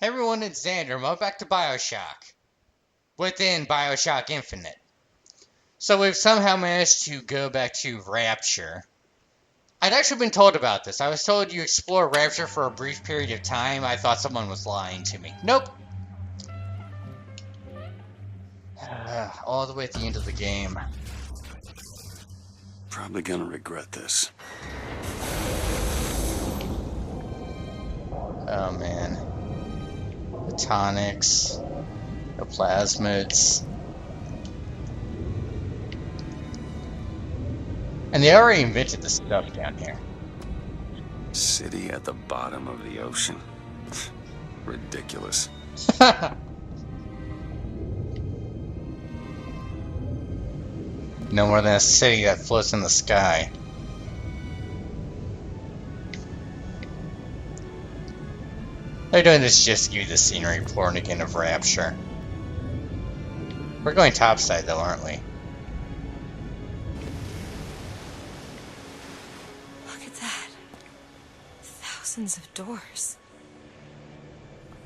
Hey everyone, it's Xander. Welcome back to BioShock. Within BioShock Infinite. So we've somehow managed to go back to Rapture. I'd actually been told about this. I was told you explore Rapture for a brief period of time. I thought someone was lying to me. Nope. All the way at the end of the game. Probably gonna regret this. Oh man. The tonics. The plasmids. And they already invented this stuff down here. City at the bottom of the ocean. Ridiculous. No more than a city that floats in the sky. They're doing this just to give you the scenery pouring again of Rapture. We're going topside though, aren't we? Look at that. Thousands of doors.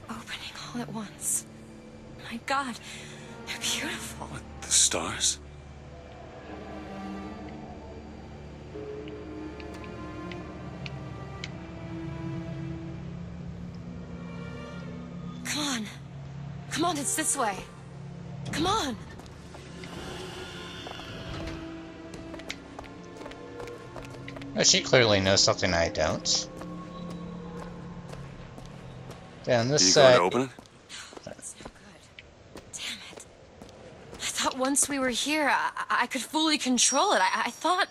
Opening all at once. My God, they're beautiful. What, the stars? Come on. Come on, it's this way. Come on. Oh, she clearly knows something I don't. Down this side. Are you going to open That's no good. Damn it. I thought once we were here, I could fully control it. I thought... it?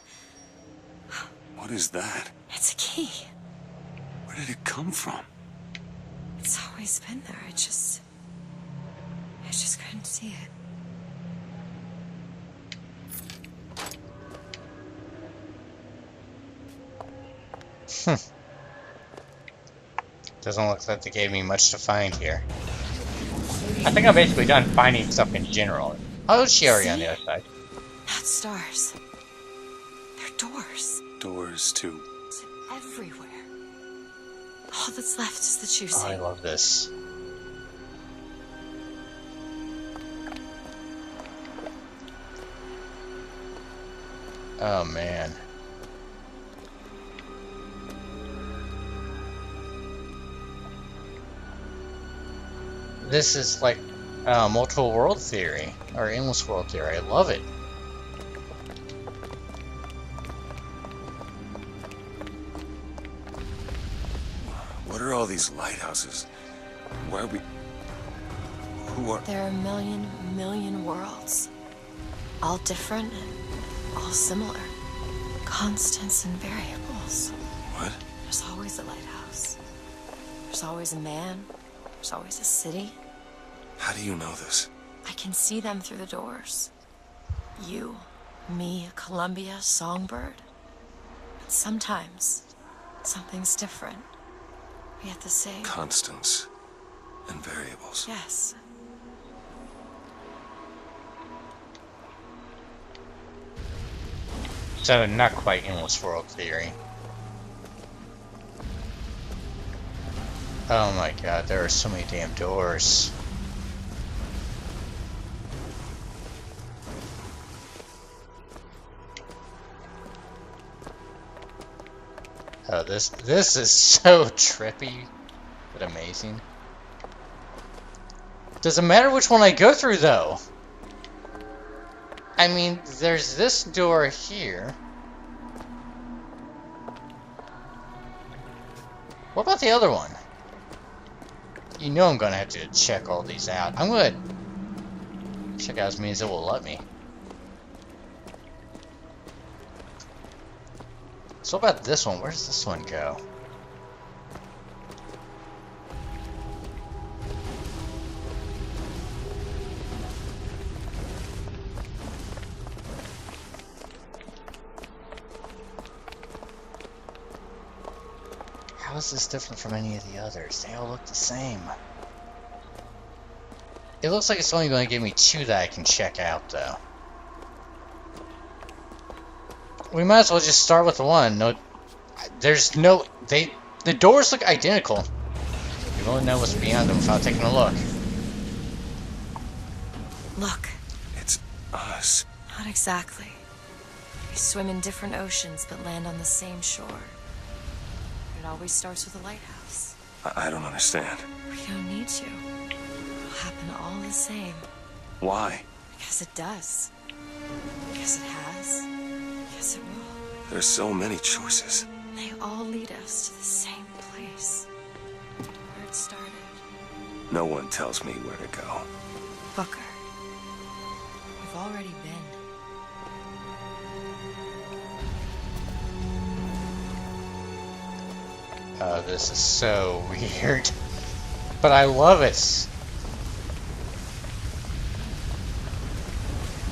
What is that? It's a key. Where did it come from? It's always been there. I just couldn't see it. Doesn't look like they gave me much to find here. I think I'm basically done finding stuff in general. Oh, she already on the other side. Not stars. They're doors. Doors to... Everywhere. All that's left is the choosing. Oh, I love this. Oh, man. This is like multiple world theory, or endless world theory. I love it. What are all these lighthouses? Why are we... Who are... There are a million worlds. All different and all similar. Constants and variables. What? There's always a lighthouse. There's always a man. There's always a city. How do you know this? I can see them through the doors. You, me, Columbia, Songbird. But sometimes, something's different. Yet the same. Constants and variables. Yes. So, not quite endless world theory. Oh my god, there are so many damn doors. Oh, this is so trippy, but amazing. Doesn't matter which one I go through, though. I mean, there's this door here. What about the other one? You know I'm gonna have to check all these out. I'm gonna check out as many as it will let me. So what about this one? Where does this one go? How is this different from any of the others? They all look the same. It looks like it's only going to give me 2 that I can check out, though. We might as well just start with the one. No, there's no... The doors look identical. You won't know what's beyond them without taking a look. Look. It's us. Not exactly. We swim in different oceans but land on the same shore. It always starts with a lighthouse. I don't understand. We don't need to. It'll happen all the same. Why? Because it does. Because it has. Because it will. There's so many choices. They all lead us to the same place. Where it started. No one tells me where to go. Booker. We've already been. Oh, this is so weird. But I love it.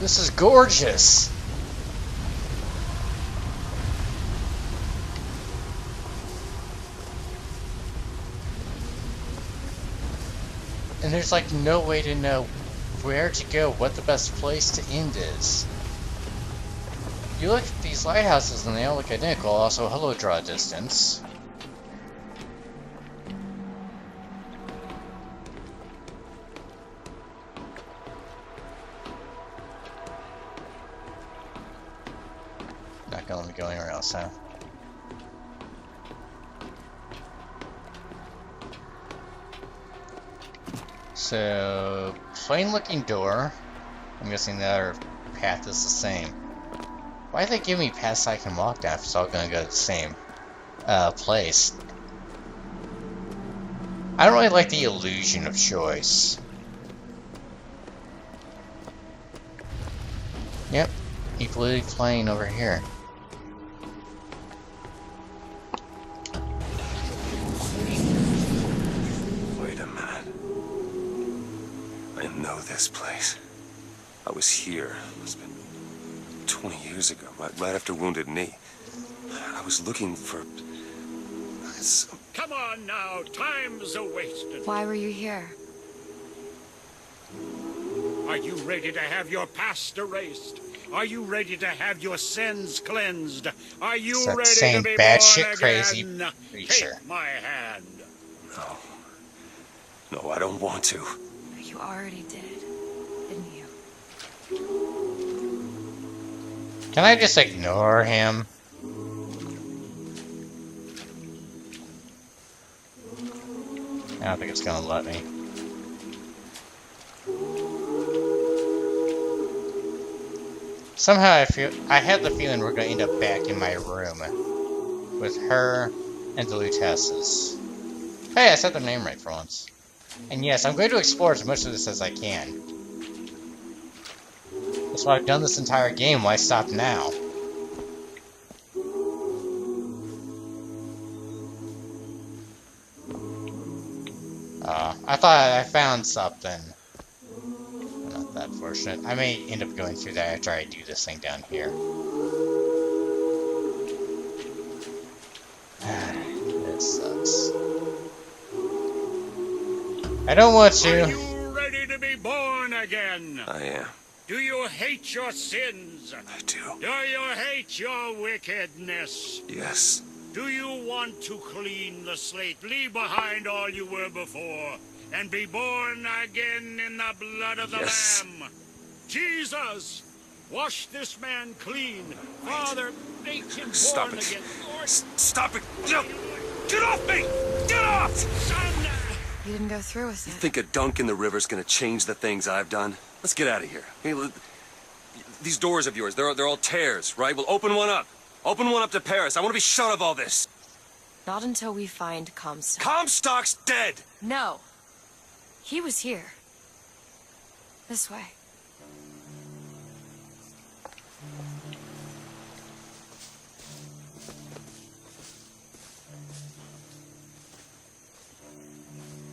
This is gorgeous. And there's like no way to know where to go, what the best place to end is. You look at these lighthouses and they all look identical, also hello draw distance. Not gonna let me go anywhere else, huh? So, plain looking door. I'm guessing the other path is the same. Why do they give me paths I can walk down if it's all gonna go to the same place? I don't really like the illusion of choice. Yep, equally plain over here. Wait a minute. I know this place. I was here. It's been 20 years ago, right after Wounded Knee. I was looking for... Come on now, time's a-wasted. Why were you here? Are you ready to have your past erased? Are you ready to have your sins cleansed? Are you It's that ready same to be batshit born crazy again? creature. Take my hand. No. No, I don't want to. You already did, didn't you? Can I just ignore him? I don't think it's gonna let me. Somehow I had the feeling we're gonna end up back in my room with her and the Lutesses. Hey, I said their name right for once. And yes, I'm going to explore as much of this as I can. That's why I've done this entire game. Why stop now? I thought I found something. Not that fortunate. I may end up going through that after I do this thing down here. This sucks. I don't want to. Are you ready to be born again? I am. Do you hate your sins? I do. Do you hate your wickedness? Yes. Do you want to clean the slate, leave behind all you were before, and be born again in the blood of the Yes. Lamb? Jesus, wash this man clean. Father, make him born Stop it. again. Lord, Stop it. No. Get off me! Get off! Son, You didn't go through with You it. think a dunk in the river's gonna change the things I've done? Let's get out of here. Hey, these doors of yours, they're all tears, right? Well, open one up. Open one up to Paris. I want to be shut of all this. Not until we find Comstock. Comstock's dead! No. He was here. This way.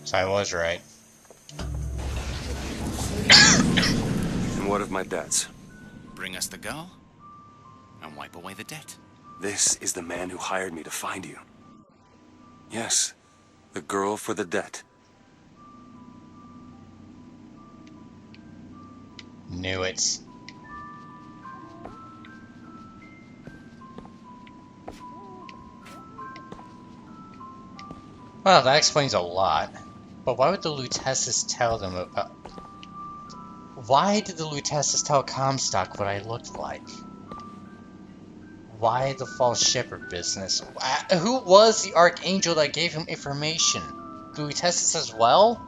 So I was right. And what of my debts? Bring us the girl, and wipe away the debt. This is the man who hired me to find you. Yes, the girl for the debt. Knew it. Well, that explains a lot. But why would the Luteces tell them about... Why did the Luteces tell Comstock what I looked like? Why the false shepherd business? Who was the Archangel that gave him information? The Luteces as well?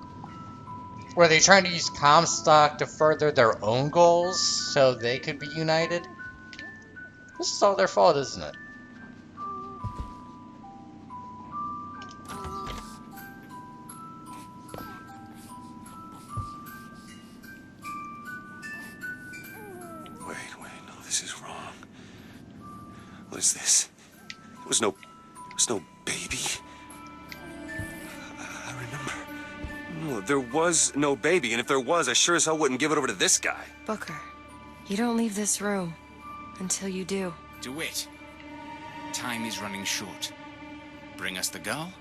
Were they trying to use Comstock to further their own goals so they could be united? This is all their fault, isn't it? Wait, no, this is wrong. What is this? There was no baby. I remember. No, there was no baby, and if there was, I sure as hell wouldn't give it over to this guy. Booker, you don't leave this room until you do. Do it. Time is running short. Bring us the girl,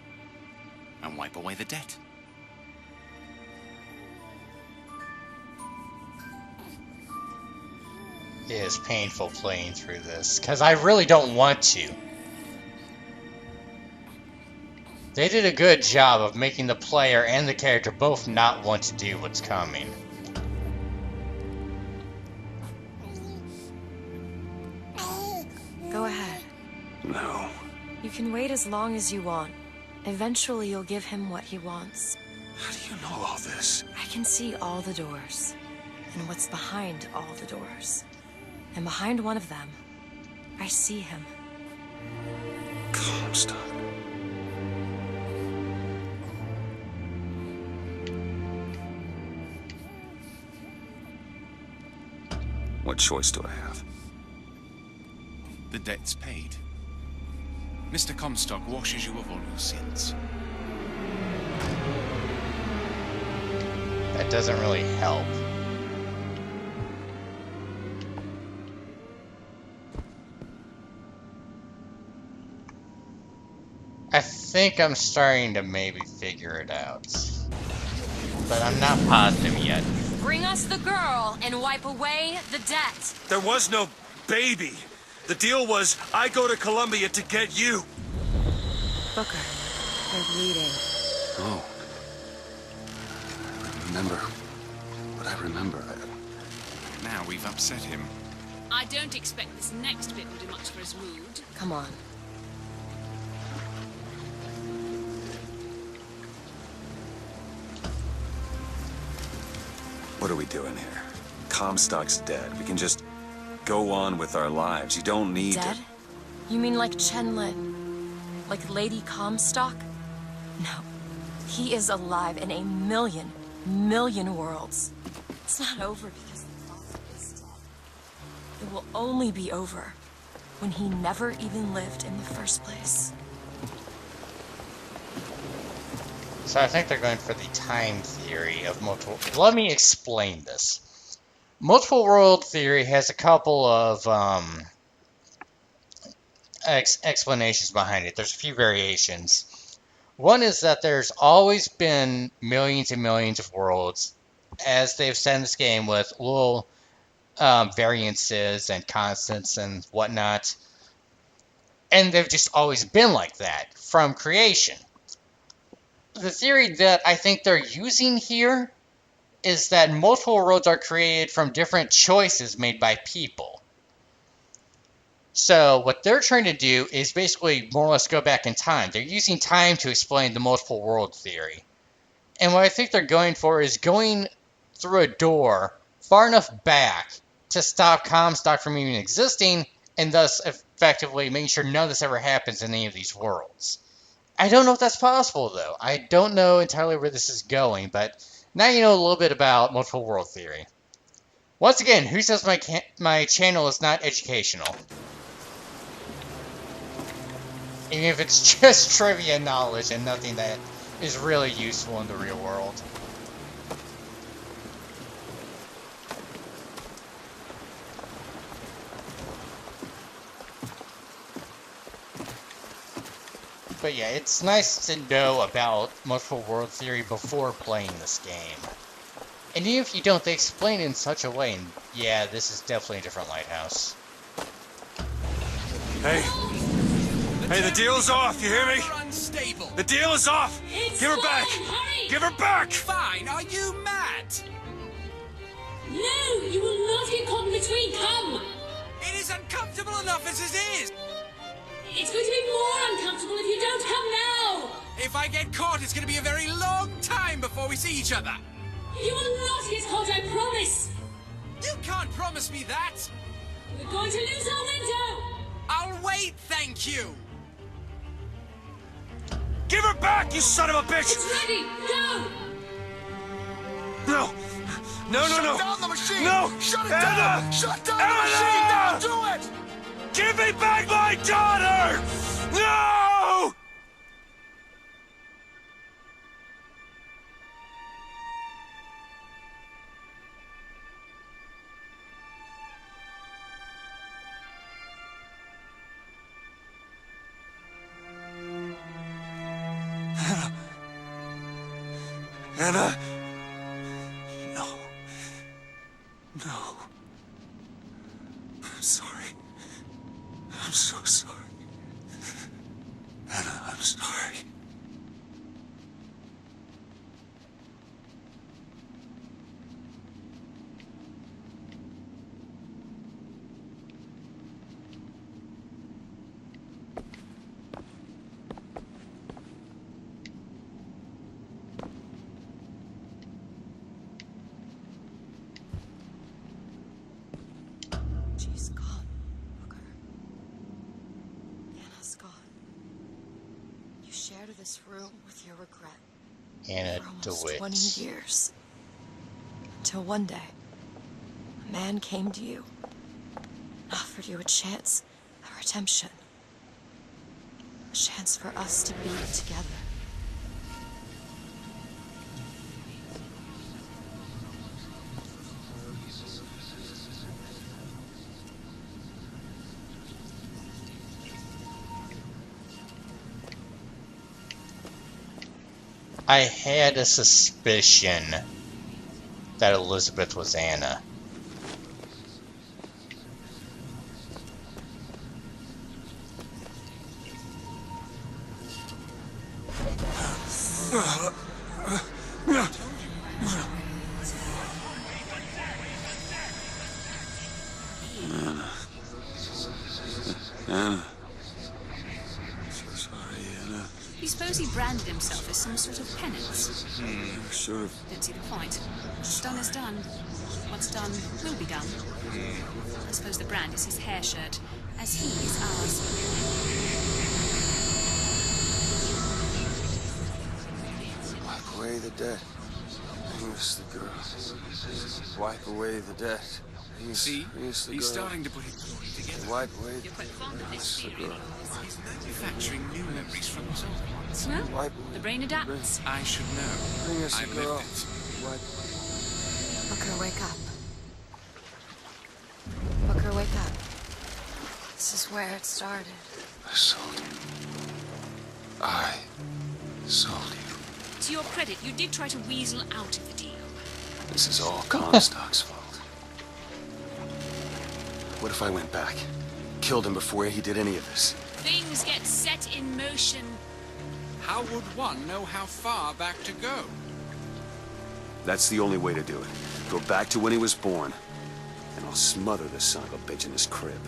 and wipe away the debt. It is painful playing through this, because I really don't want to. They did a good job of making the player and the character both not want to do what's coming. Go ahead. No. You can wait as long as you want. Eventually you'll give him what he wants. How do you know all this? I can see all the doors, and what's behind all the doors. And behind one of them, I see him. Comstock. What choice do I have? The debt's paid. Mr. Comstock washes you of all your sins. That doesn't really help. I think I'm starting to maybe figure it out. But I'm not positive yet. Bring us the girl and wipe away the debt. There was no baby. The deal was I go to Columbia to get you. Booker, they're bleeding. Oh. Remember what I remember. Now we've upset him. I don't expect this next bit will do much for his mood. Come on. What are we doing here? Comstock's dead. We can just go on with our lives. You don't need Dead? to... You mean like Chen Lin? Like Lady Comstock? No. He is alive in a million worlds. It's not over because the father is dead. It will only be over when he never even lived in the first place. So I think they're going for the time theory of multiple... Let me explain this. Multiple world theory has a couple of explanations behind it. There's a few variations. One is that there's always been millions and millions of worlds, as they've said in this game, with little variances and constants and whatnot. And they've just always been like that from creation. The theory that I think they're using here is that multiple worlds are created from different choices made by people. So what they're trying to do is basically more or less go back in time. They're using time to explain the multiple world theory. And what I think they're going for is going through a door far enough back to stop Comstock from even existing, and thus effectively making sure none of this ever happens in any of these worlds. I don't know if that's possible, though. I don't know entirely where this is going, but now you know a little bit about multiple world theory. Once again, who says my channel is not educational? Even if it's just trivia knowledge and nothing that is really useful in the real world. But yeah, it's nice to know about multiple world theory before playing this game. And even if you don't, they explain it in such a way, and yeah, this is definitely a different lighthouse. Hey. Hey, the deal's off, you hear me? The deal is off! Give her back! Hurry! Give her back! Fine, are you mad? No, you will not get caught in between. Come. It is uncomfortable enough as it is. It's going to be more uncomfortable if you don't come now. If I get caught, it's going to be a very long time before we see each other. You will not get caught, I promise. You can't promise me that. We're going to lose our window. I'll wait, thank you. Give her back, you son of a bitch! It's ready. Go. No! No, no, no! Shut down the machine! No! Shut it Anna! down! Shut down the Anna! machine! Now do it! Give me back my daughter! No! Anna? No. No. I'm sorry. I'm so sorry. Anna, I'm sorry. She's gone, Booker. Anna's gone. You shared this room with your regret Anna for almost DeWitt. 20 years. Until one day, a man came to you and offered you a chance at redemption. A chance for us to be together. I had a suspicion that Elizabeth was Anna. Anna. So sorry, Anna. You suppose he branded himself as some sort of penance? Sort of. Don't see the point. What's done is done. What's done will be done. I suppose the brand is his hair shirt, as he is ours. Wipe away the debt. I miss the girl. Wipe away the debt. See, Miss the he's girl. starting to put it together. Wipe away You're quite fond of this miss the theory. girl. He's manufacturing new memories from his old ones. Well, Wipe the brain adapts. I should know. Bring us I a lived girl. it. Wipe. Booker, wake up. Booker, wake up. This is where it started. I sold you. I sold you. To your credit, you did try to weasel out of the deal. This is all Comstock's fault. What if I went back? Killed him before he did any of this? Things get set in motion. How would one know how far back to go? That's the only way to do it. Go back to when he was born. And I'll smother the son of a bitch in his crib.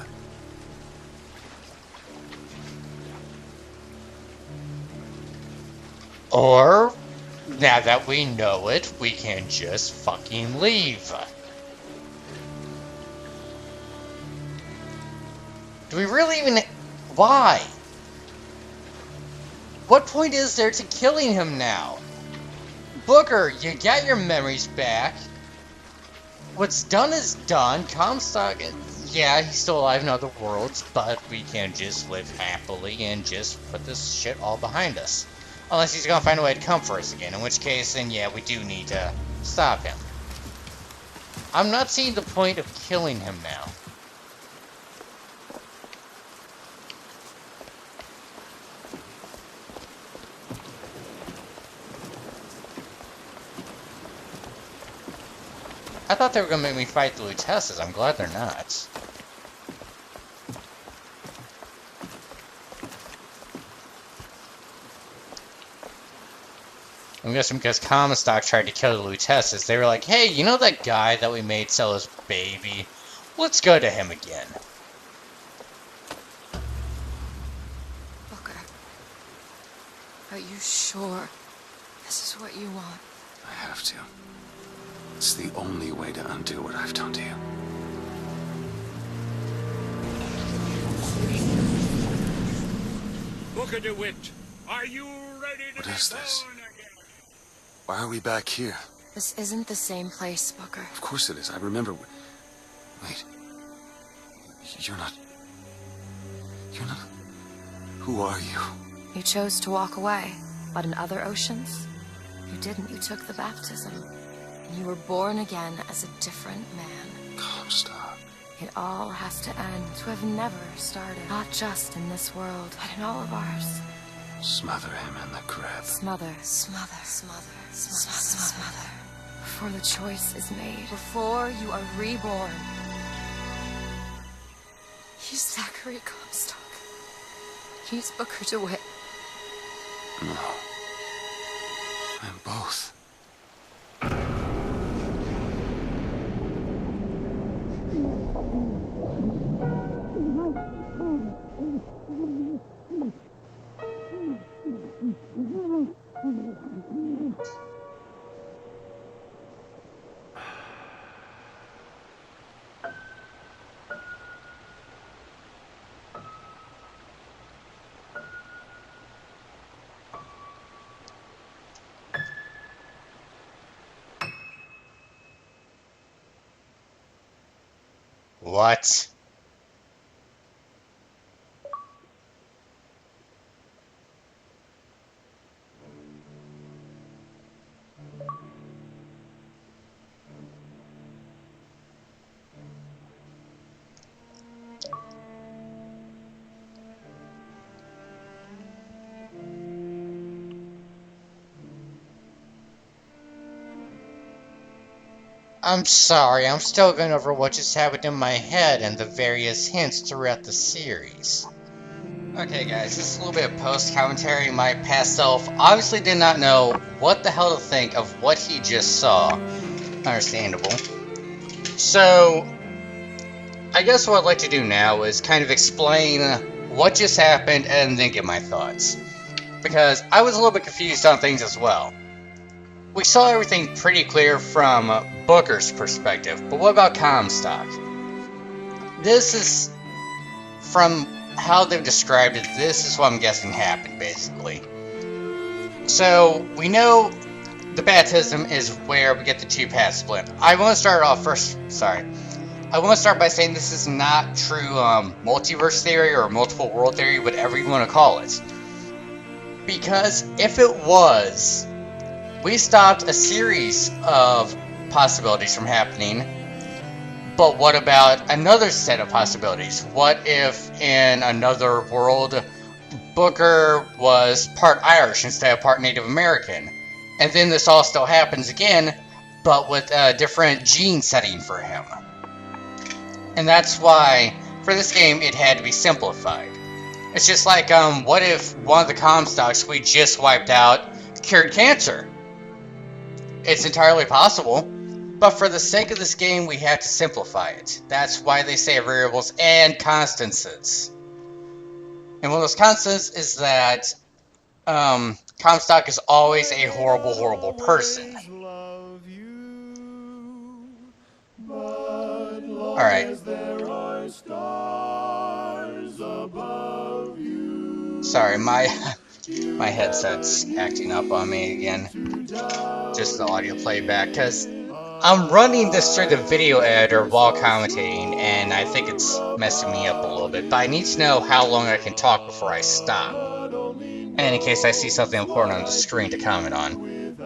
Or, now that we know it, we can just fucking leave. Do we really even... Why? What point is there to killing him now? Booker, you got your memories back. What's done is done. Comstock, yeah, he's still alive in other worlds, but we can just live happily and just put this shit all behind us. Unless he's gonna find a way to come for us again, in which case, then yeah, we do need to stop him. I'm not seeing the point of killing him now. I thought they were gonna make me fight the Luteces. I'm glad they're not. I'm guessing because Comstock tried to kill the Luteces, they were like, hey, you know that guy that we made sell his baby? Let's go to him again. Booker, are you sure this is what you want? I have to. It's the only way to undo what I've done to you. Booker DeWitt, are you ready to What be is this? born again? Why are we back here? This isn't the same place, Booker. Of course it is. I remember. Wait. You're not. You're not. Who are you? You chose to walk away, but in other oceans, you didn't. You took the baptism, and you were born again as a different man. Comstock. It all has to end, to have never started. Not just in this world, but in all of ours. Smother him in the crib. Smother, smother, smother, smother, smother. Before the choice is made, before you are reborn. He's Zachary Comstock. He's Booker DeWitt. No. I'm both. What? I'm sorry, I'm still going over what just happened in my head and the various hints throughout the series. Okay guys, this is a little bit of post-commentary. My past self obviously did not know what the hell to think of what he just saw. Understandable. So, I guess what I'd like to do now is kind of explain what just happened and then give my thoughts. Because I was a little bit confused on things as well. We saw everything pretty clear from Booker's perspective, but what about Comstock? This is, from how they've described it, this is what I'm guessing happened, basically. So, we know the baptism is where we get the two paths split. I want to start off first, I want to start by saying this is not true multiverse theory or multiple world theory, whatever you want to call it. Because if it was, we stopped a series of possibilities from happening, but what about another set of possibilities? What if in another world, Booker was part Irish instead of part Native American? And then this all still happens again, but with a different gene setting for him. And that's why, for this game, it had to be simplified. It's just like, what if one of the Comstocks we just wiped out cured cancer? It's entirely possible, but for the sake of this game, we have to simplify it. That's why they say variables and constances. And one of those constants is that Comstock is always a horrible, horrible person. Alright. Sorry, my headset's acting up on me again. Just the audio playback, because I'm running this through the video editor while commentating, and I think it's messing me up a little bit, but I need to know how long I can talk before I stop. And in case I see something important on the screen to comment on.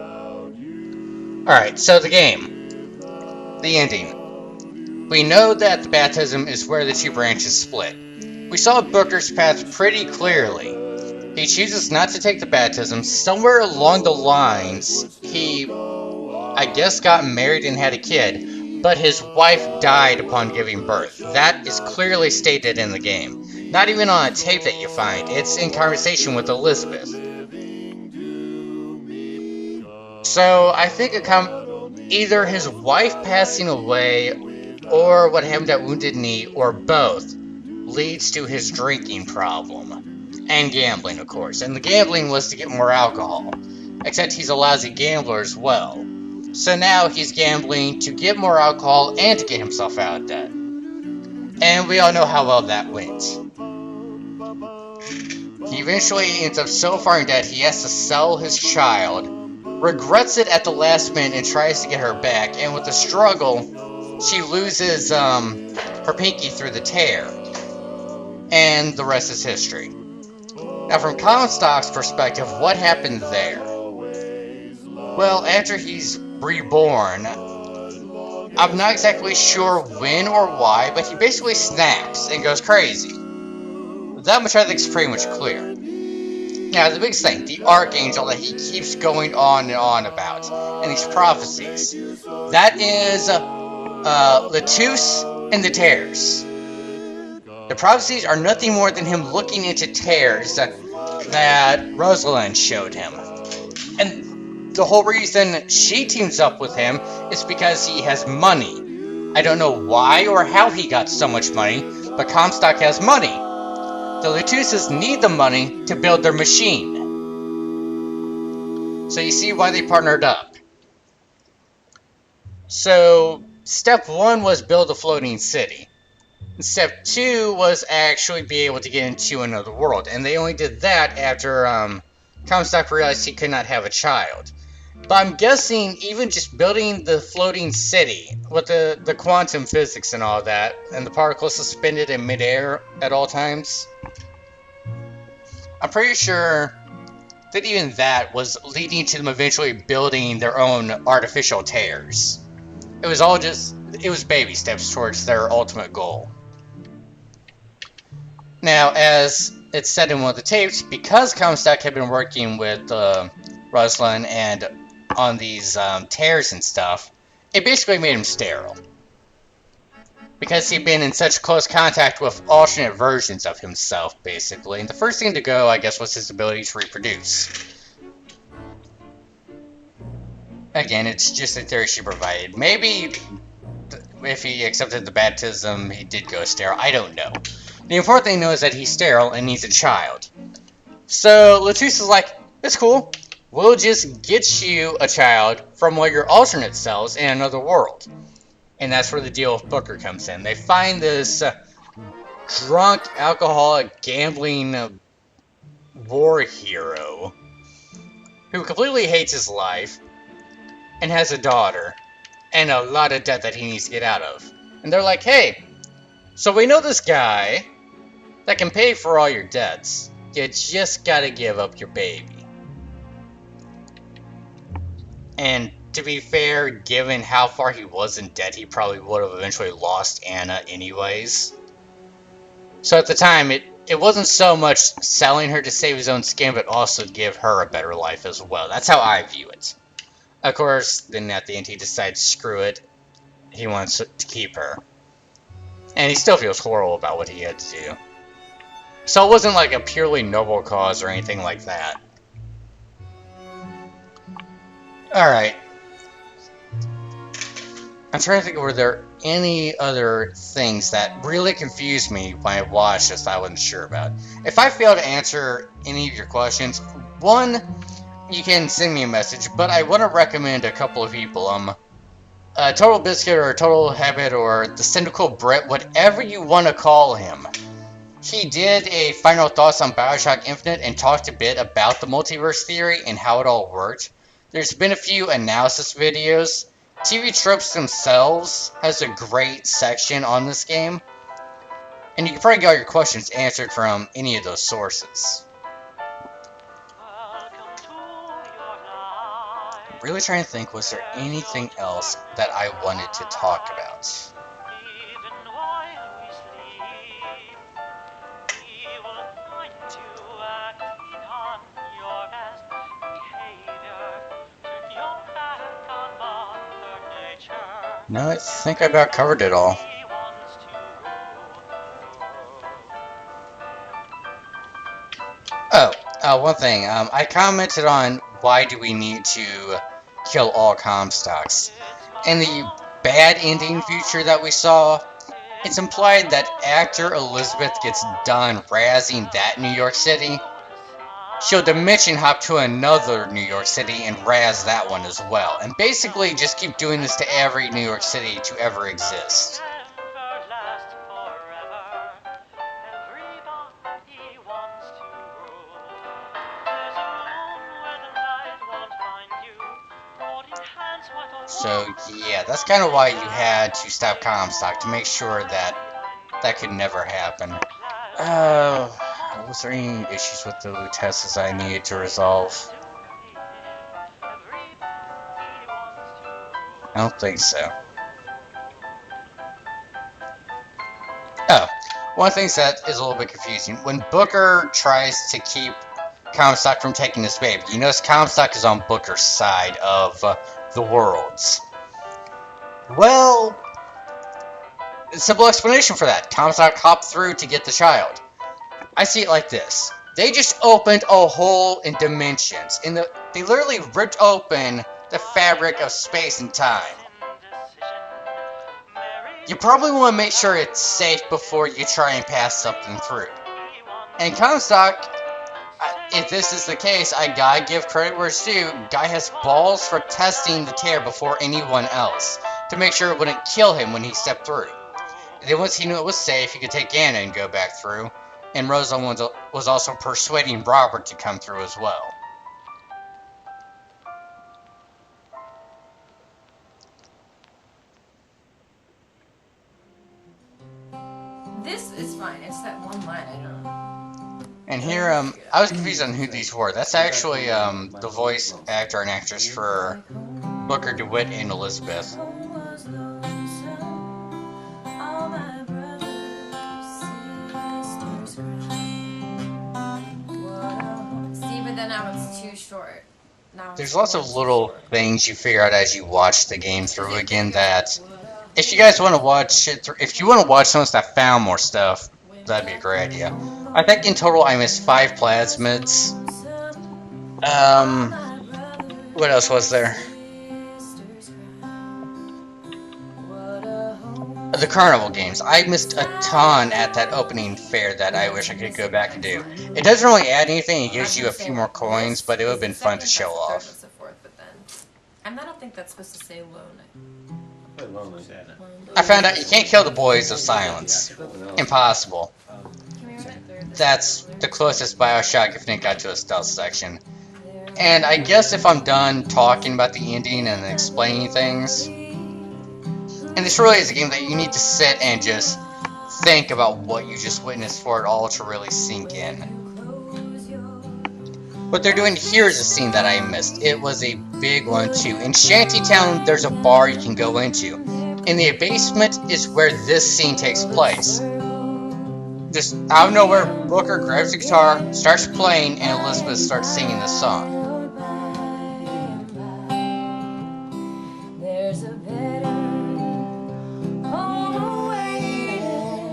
Alright, so the game. The ending. We know that the baptism is where the two branches split. We saw Booker's path pretty clearly. He chooses not to take the baptism. Somewhere along the lines, he, I guess, got married and had a kid, but his wife died upon giving birth. That is clearly stated in the game. Not even on a tape that you find. It's in conversation with Elizabeth. So I think either his wife passing away, or what happened at Wounded Knee, or both, leads to his drinking problem. And gambling, of course. And the gambling was to get more alcohol. Except he's a lousy gambler as well. So now he's gambling to get more alcohol and to get himself out of debt. And we all know how well that went. He eventually ends up so far in debt he has to sell his child, regrets it at the last minute and tries to get her back, and with the struggle, she loses her pinky through the tear. And the rest is history. Now from Comstock's perspective, what happened there? Well, after he's reborn, I'm not exactly sure when or why, but he basically snaps and goes crazy. That much I think is pretty much clear. Now, the biggest thing, the Archangel that he keeps going on and on about, and these prophecies, that is Latus and the Tears. The prophecies are nothing more than him looking into tears that Rosalind showed him. And the whole reason she teams up with him is because he has money. I don't know why or how he got so much money, but Comstock has money. The Latuses need the money to build their machine. So you see why they partnered up. So, step 1 was build a floating city. Step 2 was actually be able to get into another world. And they only did that after Comstock realized he could not have a child. But I'm guessing even just building the floating city with the quantum physics and all that, and the particles suspended in midair at all times, I'm pretty sure that even that was leading to them eventually building their own artificial tears. It was baby steps towards their ultimate goal. Now, as it's said in one of the tapes, because Comstock had been working with Rosalind and on these tears and stuff, it basically made him sterile. Because he'd been in such close contact with alternate versions of himself, basically. And the first thing to go, I guess, was his ability to reproduce. Again, it's just a theory she provided. Maybe if he accepted the baptism, he did go sterile. I don't know. The important thing, though, is that he's sterile and needs a child. So, Latus is like, it's cool. We'll just get you a child from one of your alternate selves in another world. And that's where the deal with Booker comes in. They find this drunk, alcoholic, gambling war hero who completely hates his life and has a daughter and a lot of debt that he needs to get out of. And they're like, hey, so we know this guy that can pay for all your debts. You just gotta give up your baby. And to be fair, given how far he was in debt, he probably would have eventually lost Anna anyways. So at the time, it wasn't so much selling her to save his own skin, but also give her a better life as well. That's how I view it. Of course, then at the end he decides, screw it. He wants to keep her. And he still feels horrible about what he had to do. So it wasn't like a purely noble cause or anything like that. Alright. I'm trying to think, were there any other things that really confused me when I watched this that I wasn't sure about? If I fail to answer any of your questions, one, you can send me a message, but I want to recommend a couple of people. Total Biscuit or Total Habit or the Cynical Brit, whatever you want to call him. He did a final thoughts on BioShock Infinite and talked a bit about the multiverse theory and how it all worked. There's been a few analysis videos. TV Tropes themselves has a great section on this game. And you can probably get all your questions answered from any of those sources. I'm really trying to think, was there anything else that I wanted to talk about? No, I think I about covered it all. Oh, one thing. I commented on why do we need to kill all Comstocks. And the bad ending future that we saw, it's implied that after Elizabeth gets done razzing that New York City, she'll dimension hop to another New York City and razz that one as well. And basically just keep doing this to every New York City to ever exist. So yeah, that's kind of why you had to stop Comstock, to make sure that that could never happen. Was there any issues with the Luteces I needed to resolve? I don't think so. Oh, one of the things that is a little bit confusing. When Booker tries to keep Comstock from taking this baby, you notice Comstock is on Booker's side of the worlds. Well, a simple explanation for that. Comstock hopped through to get the child. I see it like this. They just opened a hole in dimensions. They literally ripped open the fabric of space and time. You probably want to make sure it's safe before you try and pass something through. And Comstock, if this is the case, I gotta give credit where it's due. Guy has balls for testing the tear before anyone else, to make sure it wouldn't kill him when he stepped through. And then once he knew it was safe, he could take Anna and go back through. And Rosalind was also persuading Robert to come through as well. This is fine. It's that one line I don't. And here, I was confused on who these were. That's actually the voice actor and actress for Booker DeWitt and Elizabeth. Now it's too short. There's lots of little things you figure out as you watch the game through again that, if you guys want to watch it, if you want to watch someone that found more stuff, that'd be a great idea. I think in total I missed 5 plasmids. What else was there? The carnival games. I missed a ton at that opening fair that I wish I could go back and do. It doesn't really add anything, it gives you a few more coins, but it would have been fun to show off. I don't think that's supposed to say lonely. I found out you can't kill the boys of silence. Impossible. That's the closest BioShock Infinite got to a stealth section. And I guess if I'm done talking about the ending and explaining things, and this really is a game that you need to sit and just think about what you just witnessed for it all to really sink in. What they're doing here is a scene that I missed. It was a big one too. In Shantytown, there's a bar you can go into. In the basement is where this scene takes place. Just out of nowhere, Booker grabs the guitar, starts playing, and Elizabeth starts singing this song.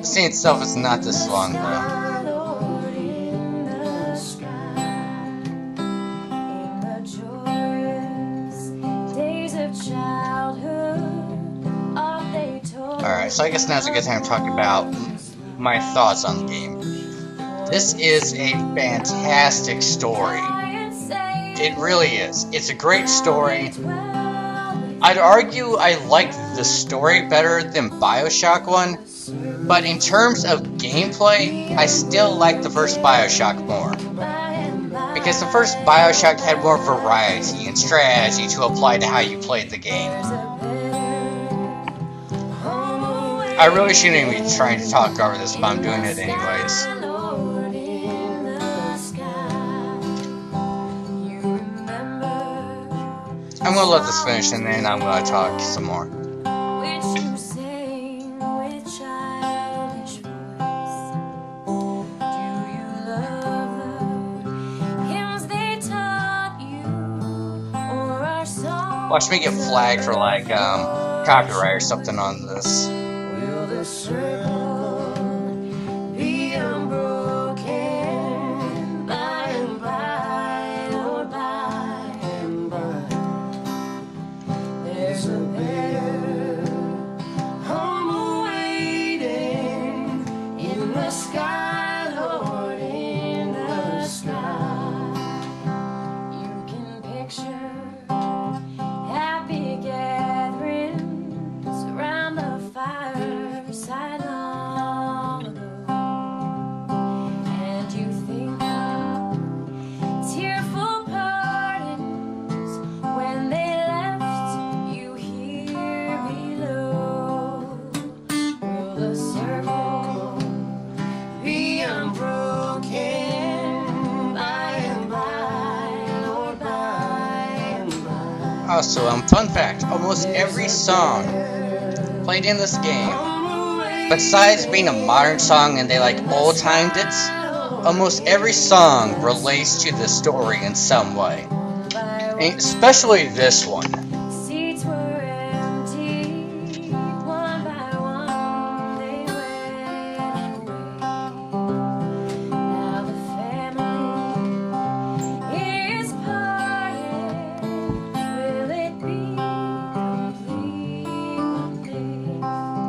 The scene itself is not this long though. Alright, so I guess now's a good time to talk about my thoughts on the game. This is a fantastic story. It really is. It's a great story. I'd argue I like the story better than BioShock 1, but in terms of gameplay, I still like the first BioShock more. Because the first BioShock had more variety and strategy to apply to how you played the game. I really shouldn't be trying to talk over this, but I'm doing it anyways. I'm gonna let this finish and then I'm gonna talk some more. Watch me get flagged for like copyright or something on this. Also, fun fact, almost every song played in this game, besides being a modern song and they like old-timed it, almost every song relates to the story in some way. And especially this one. Seats were empty, one by one they went away. Now the family is parted. Will it be complete one day?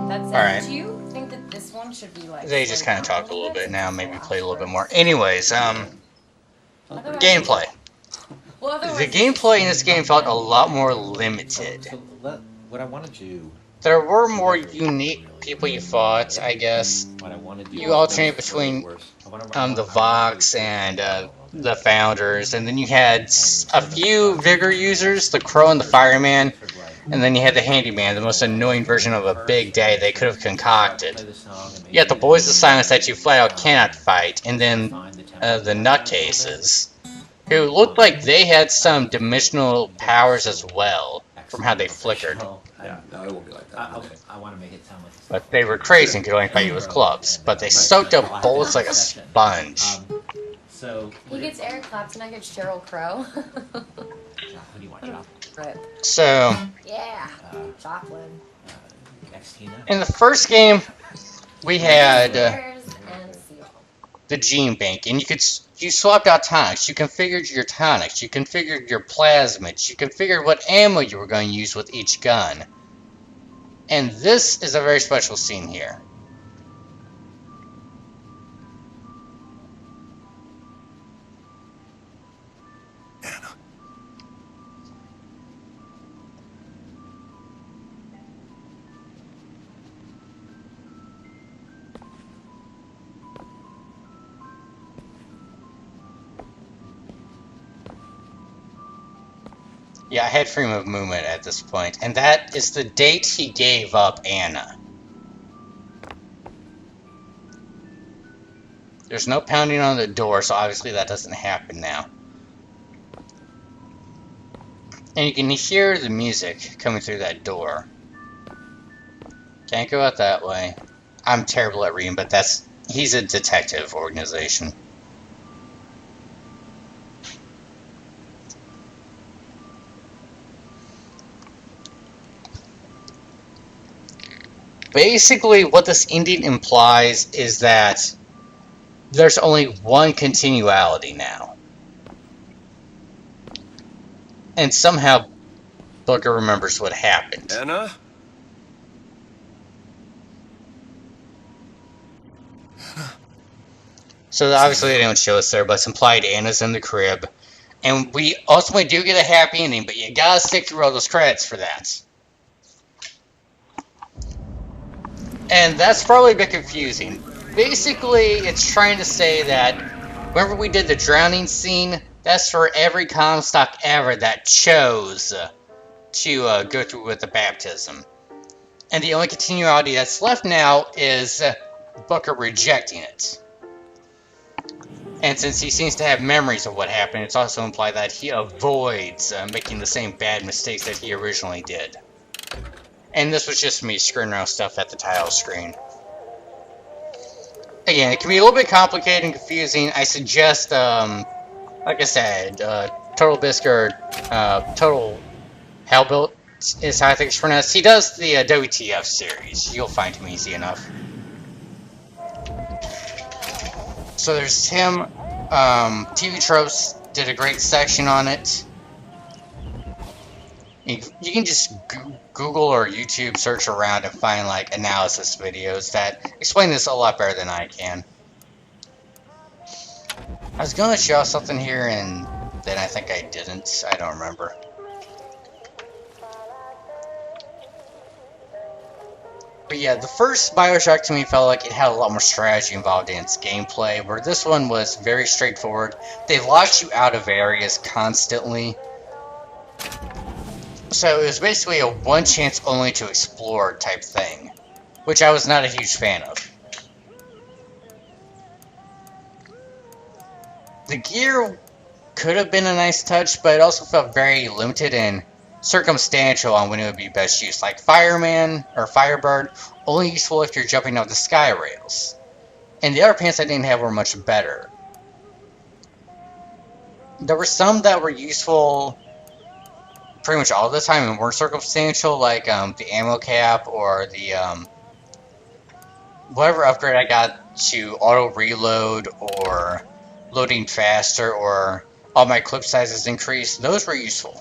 That's it. Alright. Do you think that this one should be like? They just kind of talk a little bit now, maybe play a little bit more. Anyways, gameplay. Well, The gameplay in this game felt a lot more limited. So what I want to do. There were more unique people you fought, I guess. What I want to do. You alternate between the Vox and the Founders, and then you had a few Vigor users, the Crow and the Fireman, and then you had the Handyman, the most annoying version of a Big Daddy they could have concocted. You had the Boys of Silence that you flat out cannot fight, and then the Nutcases, who looked like they had some dimensional powers as well, from how they flickered. Yeah, no, it won't be like that. Okay, I want to make it sound like. But they were crazy and could only fight you with clubs, but they soaked up bullets like a sponge. So. He gets Eric Clapton, I get Sheryl Crow. Who do you want, Chop? Right. So, Yeah. Joplin. in the first game, we had Bears and Seal. the Gene Bank, and you swapped out tonics, you configured your tonics, you configured your plasmids, you configured what ammo you were going to use with each gun. And this is a very special scene here. Anna. Yeah, I had freedom of movement at this point, and that is the date he gave up Anna. There's no pounding on the door, so obviously that doesn't happen now. And you can hear the music coming through that door. Can't go out that way. I'm terrible at reading, but he's a detective organization. Basically, what this ending implies is that there's only one continuality now. And somehow, Booker remembers what happened. Anna? So obviously they don't show us there, but it's implied Anna's in the crib. And we ultimately do get a happy ending, but you gotta stick through all those credits for that. And that's probably a bit confusing. Basically, it's trying to say that whenever we did the drowning scene, that's for every Comstock ever that chose to go through with the baptism. And the only continuity that's left now is Booker rejecting it. And since he seems to have memories of what happened, it's also implied that he avoids making the same bad mistakes that he originally did. And this was just me screwing around stuff at the title screen. Again, it can be a little bit complicated and confusing. I suggest, like I said, Total Biscuit or Total Hellbuilt is how I think it's pronounced. He does the WTF series. You'll find him easy enough. So there's him. TV Tropes did a great section on it. You can just Google or YouTube search around and find like analysis videos that explain this a lot better than I can. I was going to show something here and then I think I didn't. I don't remember. But yeah, the first BioShock to me felt like it had a lot more strategy involved in its gameplay, where this one was very straightforward. They locked you out of areas constantly. So it was basically a one chance only to explore type thing, which I was not a huge fan of. The gear could have been a nice touch, but it also felt very limited and circumstantial on when it would be best used. Like Fireman or Firebird, only useful if you're jumping off the sky rails. And the other pants I didn't have were much better. There were some that were useful pretty much all the time and weren't circumstantial, like the ammo cap or the whatever upgrade I got to auto reload or loading faster or all my clip sizes increased. Those were useful.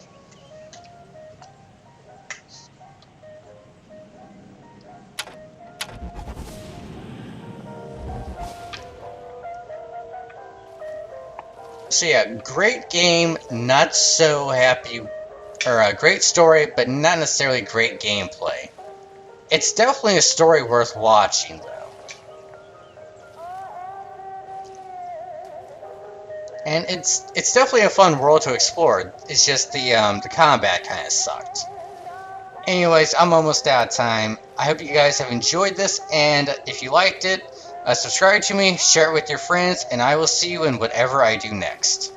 So yeah, great game, not so happy, or a great story, but not necessarily great gameplay. It's definitely a story worth watching, though. And it's definitely a fun world to explore. It's just the combat kind of sucked. Anyways, I'm almost out of time. I hope you guys have enjoyed this, and if you liked it, subscribe to me, share it with your friends, and I will see you in whatever I do next.